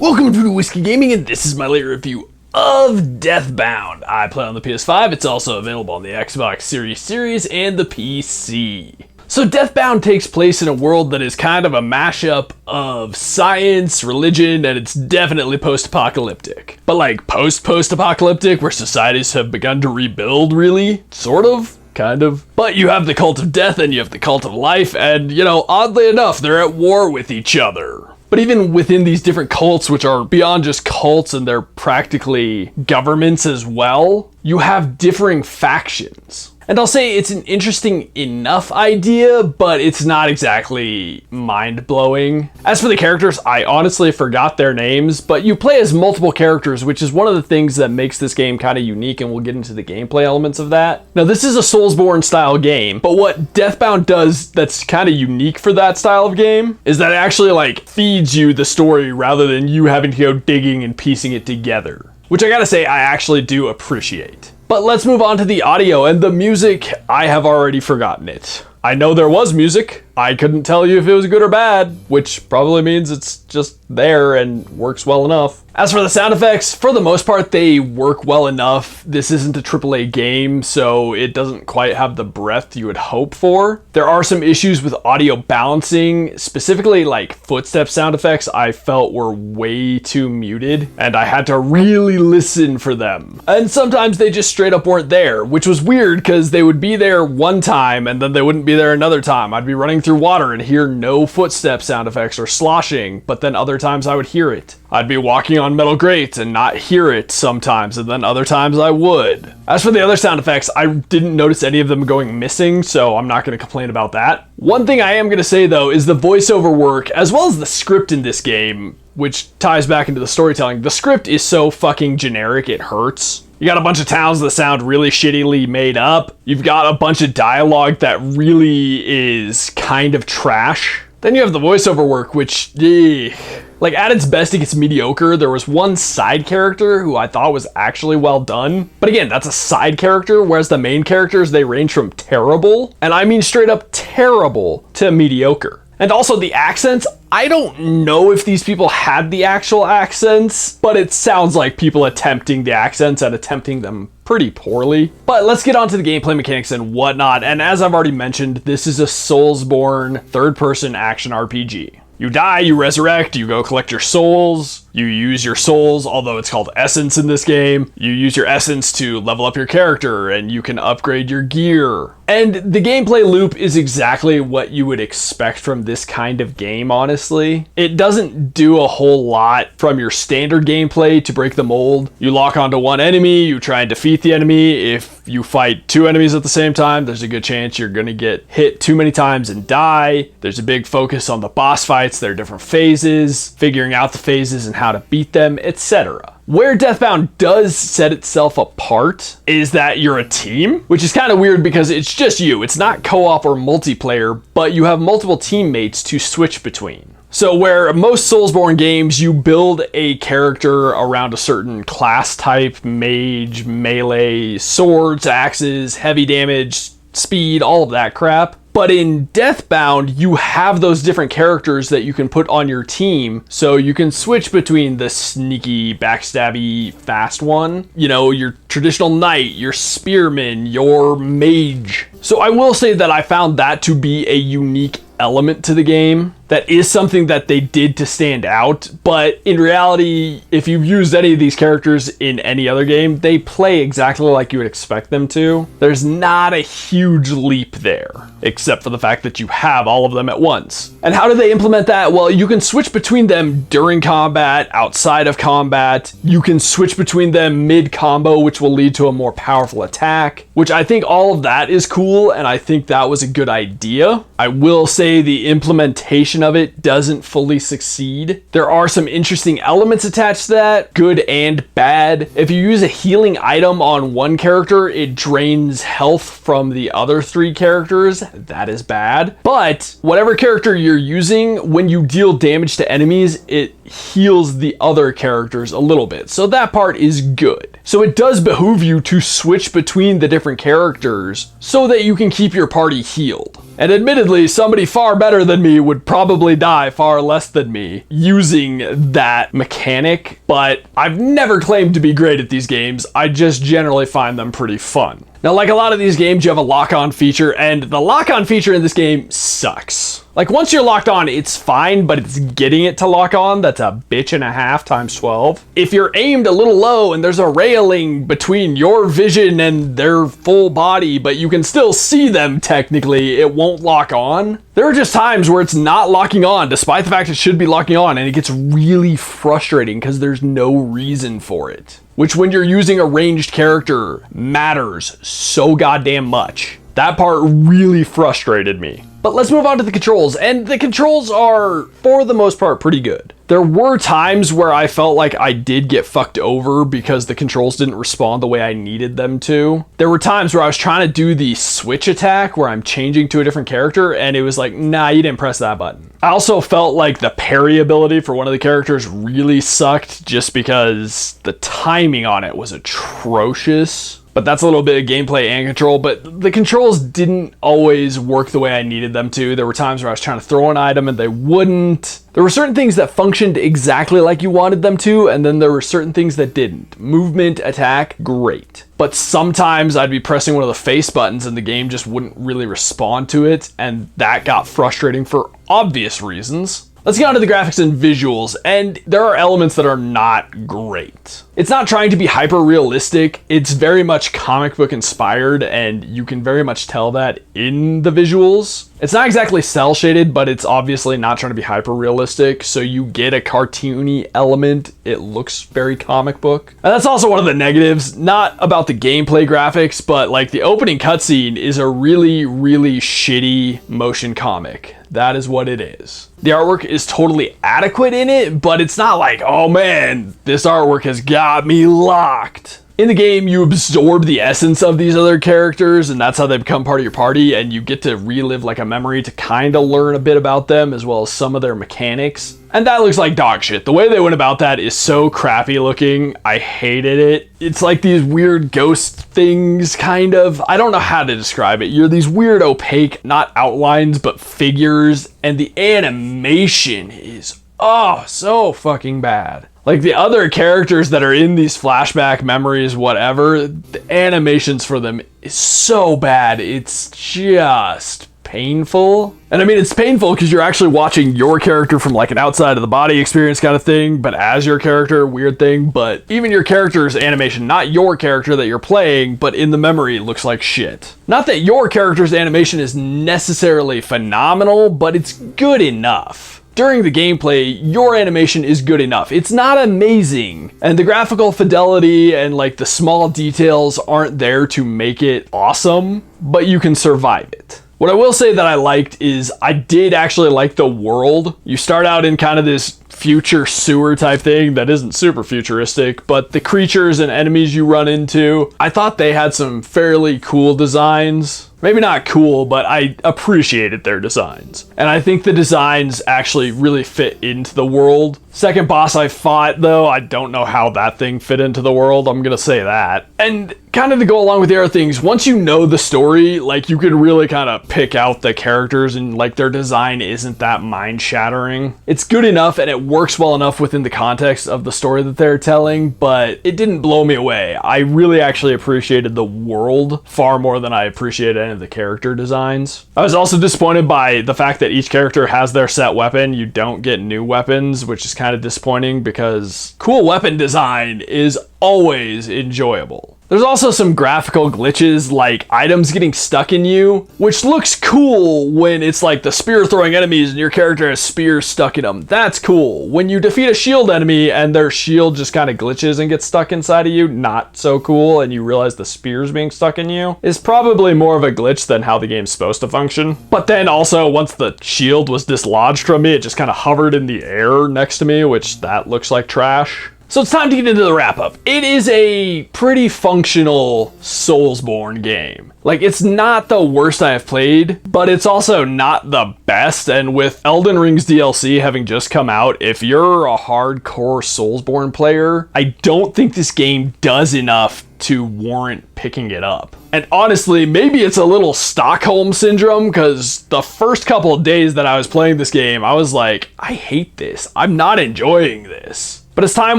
Welcome to Whiskey Gaming, and this is my late review of Deathbound. I play on the PS5. It's also available on the Xbox Series and the PC. So Deathbound takes place in a world that is kind of a mashup of science, religion, and it's definitely post-apocalyptic. But like post-apocalyptic, where societies have begun to rebuild, really? Sort of? Kind of. But you have the cult of death and you have the cult of life, and, you know, oddly enough, they're at war with each other. But even within these different cults, which are beyond just cults and they're practically governments as well, you have differing factions. And I'll say it's an interesting enough idea, but it's not exactly mind-blowing. As for the characters, I honestly forgot their names, but you play as multiple characters, which is one of the things that makes this game kind of unique, and we'll get into the gameplay elements of that. Now, this is a soulsbourne style game, but what Deathbound does that's kind of unique for that style of game is that it actually like feeds you the story rather than you having to go digging and piecing it together, which I gotta say I actually do appreciate. But let's move on to the audio and the music. I have already forgotten it. I know there was music. I couldn't tell you if it was good or bad, which probably means it's just there and works well enough. As for the sound effects, for the most part, they work well enough. This isn't a AAA game, so it doesn't quite have the breadth you would hope for. There are some issues with audio balancing, specifically like footstep sound effects I felt were way too muted, and I had to really listen for them. And sometimes they just straight up weren't there, which was weird because they would be there one time and then they wouldn't be there another time. I'd be running through water and hear no footstep sound effects or sloshing, but then other times I would hear it. I'd be walking on metal grates and not hear it sometimes, and then other times I would. As for the other sound effects, I didn't notice any of them going missing, so I'm not going to complain about that. One thing I am going to say though is the voiceover work, as well as the script in this game, which ties back into the storytelling. The script is so fucking generic, it hurts. You got a bunch of towns that sound really shittily made up. You've got a bunch of dialogue that really is kind of trash. Then you have the voiceover work, which, like at its best, it gets mediocre. There was one side character who I thought was actually well done. But again, that's a side character, whereas the main characters, they range from terrible, and I mean straight up terrible, to mediocre. And also the accents, I don't know if these people had the actual accents, but it sounds like people attempting the accents and attempting them pretty poorly. But let's get on to the gameplay mechanics and whatnot. And as I've already mentioned, this is a Soulsbourne third-person action RPG. You die, you resurrect, you go collect your souls, you use your souls, although it's called essence in this game. You use your essence to level up your character and you can upgrade your gear. And the gameplay loop is exactly what you would expect from this kind of game, honestly. It doesn't do a whole lot from your standard gameplay to break the mold. You lock onto one enemy, you try and defeat the enemy. If you fight two enemies at the same time, there's a good chance you're gonna get hit too many times and die. There's a big focus on the boss fights, their different phases, figuring out the phases and how to beat them, etc. Where Deathbound does set itself apart is that you're a team, which is kind of weird because it's just you. It's not co-op or multiplayer, but you have multiple teammates to switch between. So where most Soulsbourne games, you build a character around a certain class type, mage, melee, swords, axes, heavy damage, speed, all of that crap. But in Deathbound, you have those different characters that you can put on your team, so you can switch between the sneaky, backstabby, fast one, you know, your traditional knight, your spearman, your mage. So I will say that I found that to be a unique element to the game. That is something that they did to stand out, but in reality, if you've used any of these characters in any other game, they play exactly like you would expect them to. There's not a huge leap there, except for the fact that you have all of them at once. And how do they implement that? Well, you can switch between them during combat, outside of combat. You can switch between them mid-combo, which will lead to a more powerful attack, which I think all of that is cool, and I think that was a good idea. I will say the implementation of it doesn't fully succeed. There are some interesting elements attached to that, good and bad. If you use a healing item on one character, it drains health from the other three characters. That is bad. But whatever character you're using, when you deal damage to enemies, it heals the other characters a little bit. So that part is good. So it does behoove you to switch between the different characters so that you can keep your party healed. And admittedly, somebody far better than me would probably die far less than me using that mechanic, but I've never claimed to be great at these games. I just generally find them pretty fun. Now, like a lot of these games, you have a lock-on feature, and the lock-on feature in this game sucks. Like, once you're locked on, it's fine, but it's getting it to lock on that's a bitch and a half times 12. If you're aimed a little low and there's a railing between your vision and their full body, but you can still see them technically, it won't lock on. There are just times where it's not locking on, despite the fact it should be locking on, and it gets really frustrating because there's no reason for it. Which, when you're using a ranged character, matters so goddamn much. That part really frustrated me. But let's move on to the controls, and the controls are, for the most part, pretty good. There were times where I felt like I did get fucked over because the controls didn't respond the way I needed them to. There were times where I was trying to do the switch attack where I'm changing to a different character, and it was like, nah, you didn't press that button. I also felt like the parry ability for one of the characters really sucked just because the timing on it was atrocious. But that's a little bit of gameplay and control, but the controls didn't always work the way I needed them to. There were times where I was trying to throw an item and they wouldn't. There were certain things that functioned exactly like you wanted them to, and then there were certain things that didn't. Movement, attack, great. But sometimes I'd be pressing one of the face buttons and the game just wouldn't really respond to it, and that got frustrating for obvious reasons. Let's get on to the graphics and visuals, and there are elements that are not great. It's not trying to be hyper realistic, it's very much comic book inspired, and you can very much tell that in the visuals. It's not exactly cel shaded, but it's obviously not trying to be hyper realistic, so you get a cartoony element. It looks very comic book. And that's also one of the negatives, not about the gameplay graphics, but like the opening cutscene is a really, really shitty motion comic. That is what it is. The artwork is totally adequate in it, but it's not like, oh man, this artwork has got me locked. In the game, you absorb the essence of these other characters, and that's how they become part of your party, and you get to relive like a memory to kind of learn a bit about them, as well as some of their mechanics. And that looks like dog shit. The way they went about that is so crappy looking. I hated it. It's like these weird ghost things, kind of. I don't know how to describe it. You're these weird opaque, not outlines, but figures, and the animation is, oh, so fucking bad. Like the other characters that are in these flashback memories, whatever, the animations for them is so bad. It's just painful. And I mean, it's painful because you're actually watching your character from like an outside of the body experience kind of thing, but as your character, weird thing. But even your character's animation, not your character that you're playing, but in the memory, looks like shit. Not that your character's animation is necessarily phenomenal, but it's good enough. During the gameplay, your animation is good enough. It's not amazing, and the graphical fidelity and like the small details aren't there to make it awesome, but you can survive it. What I will say that I liked is I did actually like the world. You start out in kind of this future sewer type thing that isn't super futuristic, but the creatures and enemies you run into, I thought they had some fairly cool designs. Maybe not cool, but I appreciated their designs. And I think the designs actually really fit into the world. Second boss I fought, though, I don't know how that thing fit into the world. I'm gonna say that. And kind of to go along with the other things, once you know the story, like you can really kind of pick out the characters and like their design isn't that mind-shattering. It's good enough and it works well enough within the context of the story that they're telling, but it didn't blow me away. I really actually appreciated the world far more than I appreciated any of the character designs. I was also disappointed by the fact that each character has their set weapon. You don't get new weapons, which is kind of disappointing because cool weapon design is always enjoyable. There's also some graphical glitches like items getting stuck in you, which looks cool when it's like the spear throwing enemies and your character has spears stuck in them. That's cool. When you defeat a shield enemy and their shield just kind of glitches and gets stuck inside of you, not so cool, and you realize the spear's being stuck in you is probably more of a glitch than how the game's supposed to function. But then also once the shield was dislodged from me, it just kind of hovered in the air next to me, which that looks like trash. So it's time to get into the wrap up. It is a pretty functional Soulsbourne game. Like, it's not the worst I have played, but it's also not the best. And with Elden Ring's DLC having just come out, if you're a hardcore Soulsbourne player, I don't think this game does enough to warrant picking it up. And honestly, maybe it's a little Stockholm syndrome, because the first couple of days that I was playing this game, I was like, I hate this. I'm not enjoying this. But as time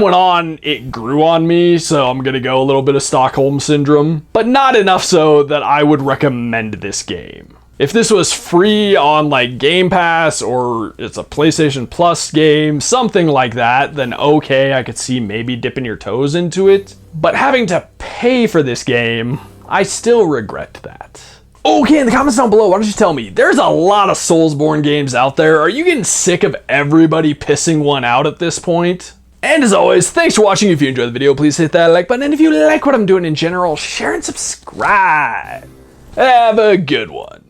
went on, it grew on me, so I'm gonna go a little bit of Stockholm syndrome, but not enough so that I would recommend this game. If this was free on like Game Pass, or it's a PlayStation Plus game, something like that, then okay, I could see maybe dipping your toes into it. But having to pay for this game, I still regret that. Okay, in the comments down below, why don't you tell me, there's a lot of Soulsbourne games out there. Are you getting sick of everybody pissing one out at this point? And as always, thanks for watching. If you enjoyed the video, please hit that like button. And if you like what I'm doing in general, share and subscribe. Have a good one.